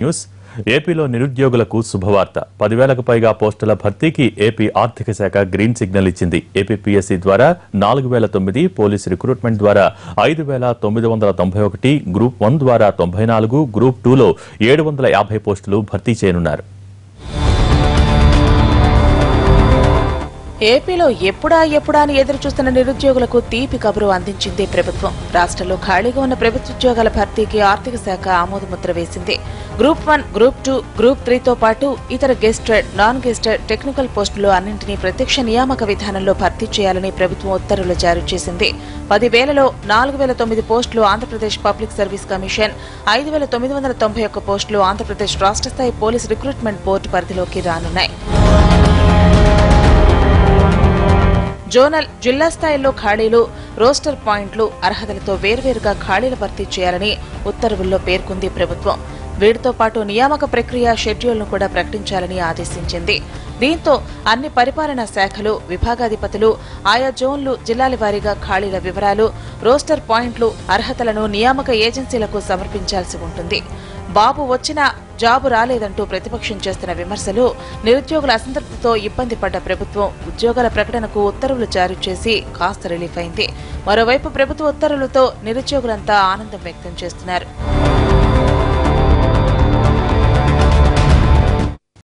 News ఏపీలో నిరుద్యోగులకు శుభవార్త 10,000కు పైగా పోస్టుల భర్తీకి ఏపీ ఆర్థిక శాఖ గ్రీన్ సిగ్నల్ ఇచ్చింది. ఏపీపీఎస్సీ ద్వారా 4,009, పోలీస్ రిక్రూట్మెంట్ ద్వారా 5,991, గ్రూప్ 1 ద్వారా 94, గ్రూప్ 2లో 750 పోస్టులు భర్తీ చేయనున్నారు. ఏపీలో ఎప్పుడా అని ఎదురు చూస్తున్న నిరుద్యోగులకు తీపి కబురు అందించింది ప్రభుత్వం. రాష్ట్రంలో ఖాళీగా ఉన్న ప్రభుత్వోద్యోగాల భర్తీకి ఆర్థిక శాఖ ఆమోదముద్ర వేసింది. గ్రూప్ 1, గ్రూప్ 2, గ్రూప్ 3తో పాటు ఇతర గెస్టెడ్, నాన్ గెస్టెడ్ టెక్నికల్ పోస్టులు అన్నింటినీ ప్రత్యక్ష నియామక విధానంలో భర్తీ చేయాలని ప్రభుత్వం ఉత్తర్వులు జారీ చేసింది. 10,000లో 4,009 పోస్టులు ఆంధ్రప్రదేశ్ పబ్లిక్ సర్వీస్ కమిషన్, 5,991 పోస్టులు ఆంధ్రప్రదేశ్ రాష్ట్ర స్థాయి పోలీస్ రిక్రూట్మెంట్ బోర్డు పరిధిలోకి రానున్నాయి. జోనల్, జిల్లా స్థాయిలో ఖాళీలు, రోస్టర్ పాయింట్లు, అర్హతలతో వేర్వేరుగా ఖాళీల భర్తీ చేయాలని ఉత్తర్వుల్లో పేర్కొంది ప్రభుత్వం. వీటితో పాటు నియామక ప్రక్రియ షెడ్యూల్ను కూడా ప్రకటించాలని ఆదేశించింది. దీంతో అన్ని పరిపాలనా శాఖలు, విభాగాధిపతులు, ఆయా జోన్లు, జిల్లాల వారీగా ఖాళీల వివరాలు, రోస్టర్ పాయింట్లు, అర్హతలను నియామక ఏజెన్సీలకు సమర్పించాల్సి ఉంటుంది. బాబు వచ్చినా జాబు రాలేదంటూ ప్రతిపక్షం చేస్తున్న విమర్శలు, నిరుద్యోగుల అసంతృప్తితో ఇబ్బంది పడ్డ ప్రభుత్వం ఉద్యోగాల ప్రకటనకు ఉత్తర్వులు జారీ చేసి కాస్త రిలీఫ్ అయింది. మరోవైపు ప్రభుత్వ ఉత్తర్వులతో నిరుద్యోగులంతా ఆనందం వ్యక్తం చేస్తున్నారు.